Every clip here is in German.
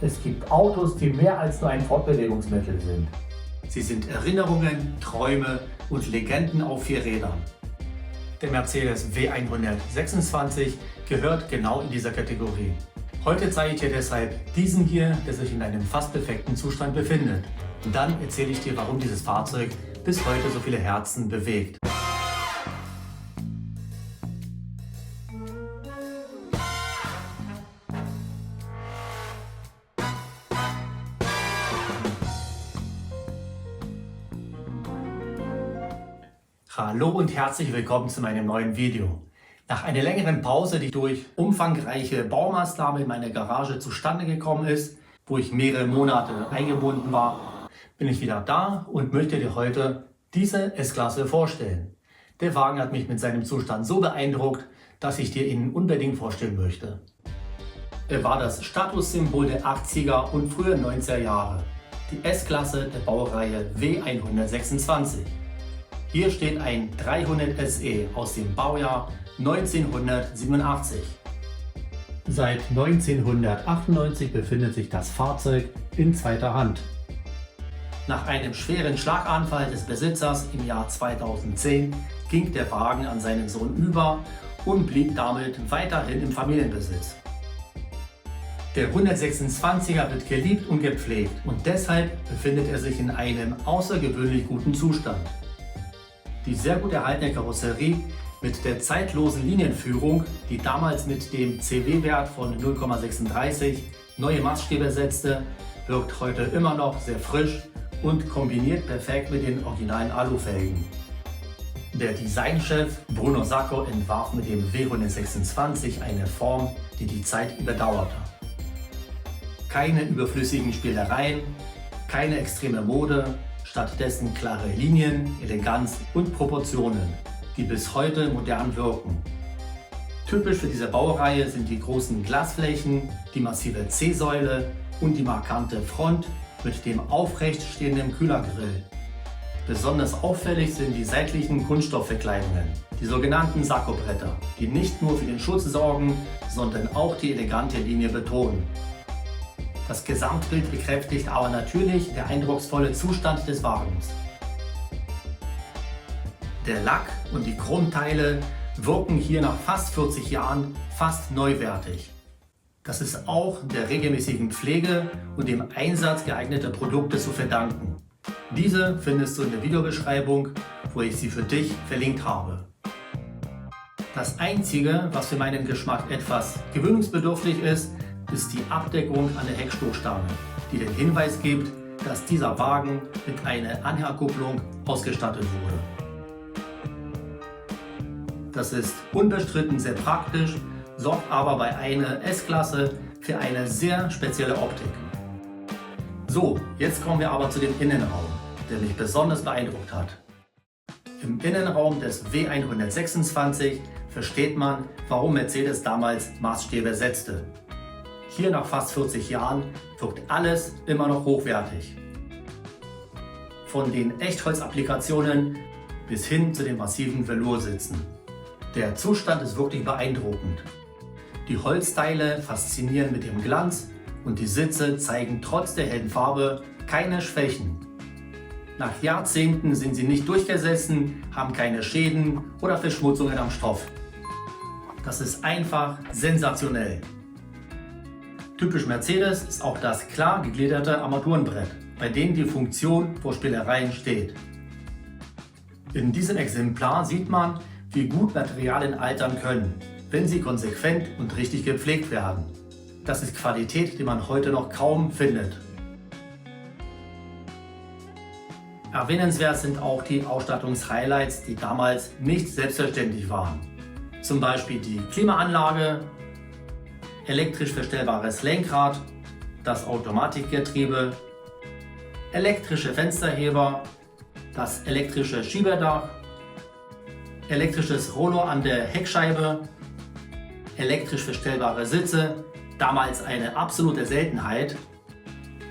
Es gibt Autos, die mehr als nur ein Fortbewegungsmittel sind. Sie sind Erinnerungen, Träume und Legenden auf 4 Rädern. Der Mercedes W126 gehört genau in dieser Kategorie. Heute zeige ich dir deshalb diesen hier, der sich in einem fast perfekten Zustand befindet. Und dann erzähle ich dir, warum dieses Fahrzeug bis heute so viele Herzen bewegt. Hallo und herzlich willkommen zu meinem neuen Video. Nach einer längeren Pause, die durch umfangreiche Baumaßnahmen in meiner Garage zustande gekommen ist, wo ich mehrere Monate eingebunden war, bin ich wieder da und möchte dir heute diese S-Klasse vorstellen. Der Wagen hat mich mit seinem Zustand so beeindruckt, dass ich dir ihn unbedingt vorstellen möchte. Er war das Statussymbol der 80er und frühen 90er Jahre, die S-Klasse der Baureihe W126. Hier steht ein 300 SE aus dem Baujahr 1987. Seit 1998 befindet sich das Fahrzeug in zweiter Hand. Nach einem schweren Schlaganfall des Besitzers im Jahr 2010 ging der Wagen an seinen Sohn über und blieb damit weiterhin im Familienbesitz. Der 126er wird geliebt und gepflegt und deshalb befindet er sich in einem außergewöhnlich guten Zustand. Die sehr gut erhaltene Karosserie mit der zeitlosen Linienführung, die damals mit dem CW-Wert von 0,36 neue Maßstäbe setzte, wirkt heute immer noch sehr frisch und kombiniert perfekt mit den originalen Alufelgen. Der Designchef Bruno Sacco entwarf mit dem W126 eine Form, die die Zeit überdauerte. Keine überflüssigen Spielereien, keine extreme Mode, stattdessen klare Linien, Eleganz und Proportionen, die bis heute modern wirken. Typisch für diese Baureihe sind die großen Glasflächen, die massive C-Säule und die markante Front mit dem aufrecht stehenden Kühlergrill. Besonders auffällig sind die seitlichen Kunststoffverkleidungen, die sogenannten Sacco-Bretter, die nicht nur für den Schutz sorgen, sondern auch die elegante Linie betonen. Das Gesamtbild bekräftigt aber natürlich der eindrucksvolle Zustand des Wagens. Der Lack und die Chromteile wirken hier nach fast 40 Jahren fast neuwertig. Das ist auch der regelmäßigen Pflege und dem Einsatz geeigneter Produkte zu verdanken. Diese findest du in der Videobeschreibung, wo ich sie für dich verlinkt habe. Das Einzige, was für meinen Geschmack etwas gewöhnungsbedürftig ist die Abdeckung an der Heckstoßstange, die den Hinweis gibt, dass dieser Wagen mit einer Anhängerkupplung ausgestattet wurde. Das ist unbestritten sehr praktisch, sorgt aber bei einer S-Klasse für eine sehr spezielle Optik. So, jetzt kommen wir aber zu dem Innenraum, der mich besonders beeindruckt hat. Im Innenraum des W126 versteht man, warum Mercedes damals Maßstäbe setzte. Hier nach fast 40 Jahren wirkt alles immer noch hochwertig. Von den Echtholz-Applikationen bis hin zu den massiven Veloursitzen. Der Zustand ist wirklich beeindruckend. Die Holzteile faszinieren mit dem Glanz und die Sitze zeigen trotz der hellen Farbe keine Schwächen. Nach Jahrzehnten sind sie nicht durchgesessen, haben keine Schäden oder Verschmutzungen am Stoff. Das ist einfach sensationell. Typisch Mercedes ist auch das klar gegliederte Armaturenbrett, bei dem die Funktion vor Spielereien steht. In diesem Exemplar sieht man, wie gut Materialien altern können, wenn sie konsequent und richtig gepflegt werden. Das ist Qualität, die man heute noch kaum findet. Erwähnenswert sind auch die Ausstattungshighlights, die damals nicht selbstverständlich waren. Zum Beispiel die Klimaanlage, elektrisch verstellbares Lenkrad, das Automatikgetriebe, elektrische Fensterheber, das elektrische Schiebedach, elektrisches Rollo an der Heckscheibe, elektrisch verstellbare Sitze, damals eine absolute Seltenheit,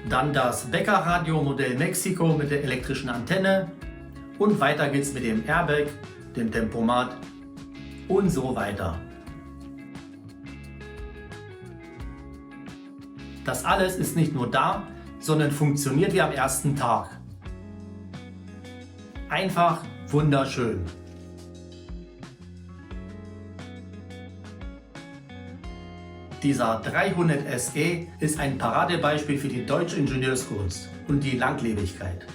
dann das Becker-Radio Modell Mexiko mit der elektrischen Antenne und weiter geht's mit dem Airbag, dem Tempomat und so weiter. Das alles ist nicht nur da, sondern funktioniert wie am ersten Tag. Einfach wunderschön. Dieser 300 SE ist ein Paradebeispiel für die deutsche Ingenieurskunst und die Langlebigkeit.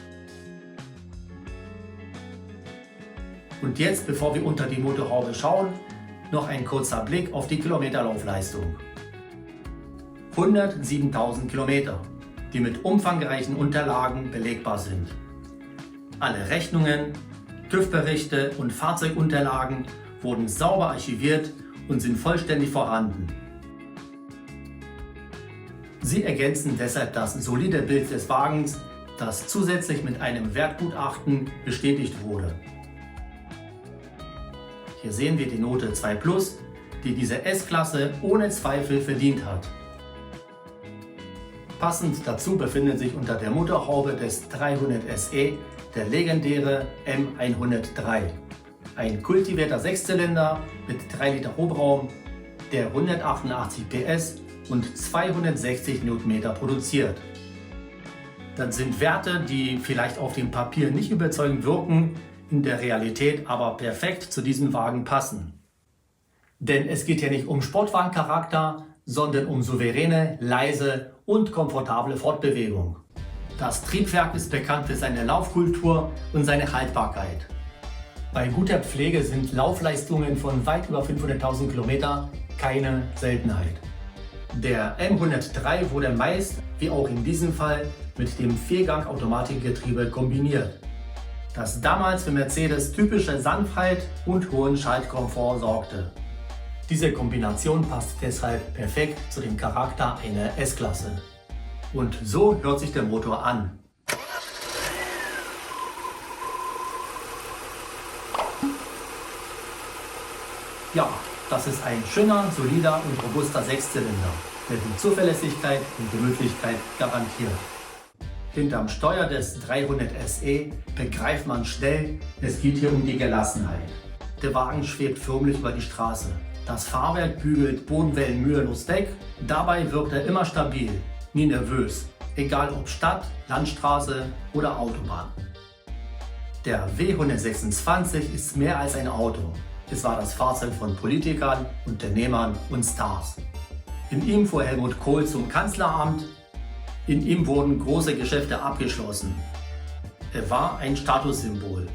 Und jetzt, bevor wir unter die Motorhaube schauen, noch ein kurzer Blick auf die Kilometerlaufleistung. 107.000 Kilometer, die mit umfangreichen Unterlagen belegbar sind. Alle Rechnungen, TÜV-Berichte und Fahrzeugunterlagen wurden sauber archiviert und sind vollständig vorhanden. Sie ergänzen deshalb das solide Bild des Wagens, das zusätzlich mit einem Wertgutachten bestätigt wurde. Hier sehen wir die Note 2+, die diese S-Klasse ohne Zweifel verdient hat. Passend dazu befindet sich unter der Motorhaube des 300 SE der legendäre M103, ein kultivierter Sechszylinder mit 3 Liter Hubraum, der 188 PS und 260 Newtonmeter produziert. Das sind Werte, die vielleicht auf dem Papier nicht überzeugend wirken, in der Realität aber perfekt zu diesem Wagen passen. Denn es geht ja nicht um Sportwagencharakter, sondern um souveräne, leise und komfortable Fortbewegung. Das Triebwerk ist bekannt für seine Laufkultur und seine Haltbarkeit. Bei guter Pflege sind Laufleistungen von weit über 500.000 Kilometer keine Seltenheit. Der M103 wurde meist, wie auch in diesem Fall, mit dem Viergang-Automatikgetriebe kombiniert, das damals für Mercedes typische Sanftheit und hohen Schaltkomfort sorgte. Diese Kombination passt deshalb perfekt zu dem Charakter einer S-Klasse. Und so hört sich der Motor an. Ja, das ist ein schöner, solider und robuster Sechszylinder, der die Zuverlässigkeit und Gemütlichkeit garantiert. Hinterm Steuer des 300 SE begreift man schnell, es geht hier um die Gelassenheit. Der Wagen schwebt förmlich über die Straße. Das Fahrwerk bügelt Bodenwellen mühelos weg, dabei wirkt er immer stabil, nie nervös, egal ob Stadt, Landstraße oder Autobahn. Der W126 ist mehr als ein Auto. Es war das Fahrzeug von Politikern, Unternehmern und Stars. In ihm fuhr Helmut Kohl zum Kanzleramt. In ihm wurden große Geschäfte abgeschlossen. Er war ein Statussymbol.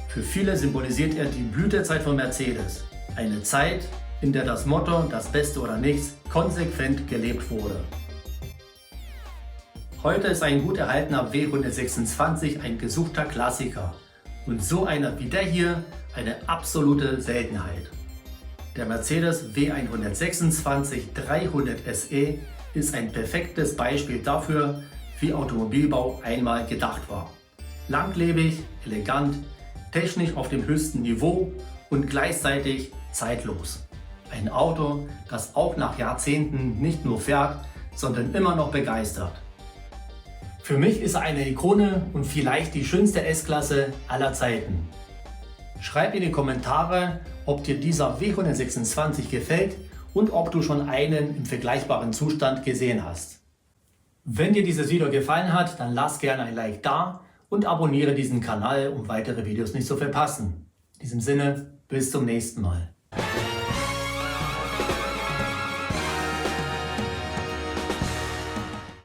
Für viele symbolisiert er die Blütezeit von Mercedes. Eine Zeit, in der das Motto „Das Beste oder nichts" konsequent gelebt wurde. Heute ist ein gut erhaltener W126 ein gesuchter Klassiker und so einer wie der hier eine absolute Seltenheit. Der Mercedes W126 300 SE ist ein perfektes Beispiel dafür, wie Automobilbau einmal gedacht war. Langlebig, elegant, technisch auf dem höchsten Niveau und gleichzeitig zeitlos. Ein Auto, das auch nach Jahrzehnten nicht nur fährt, sondern immer noch begeistert. Für mich ist er eine Ikone und vielleicht die schönste S-Klasse aller Zeiten. Schreib in die Kommentare, ob dir dieser W126 gefällt und ob du schon einen im vergleichbaren Zustand gesehen hast. Wenn dir dieses Video gefallen hat, dann lass gerne ein Like da und abonniere diesen Kanal, um weitere Videos nicht zu verpassen. In diesem Sinne, bis zum nächsten Mal.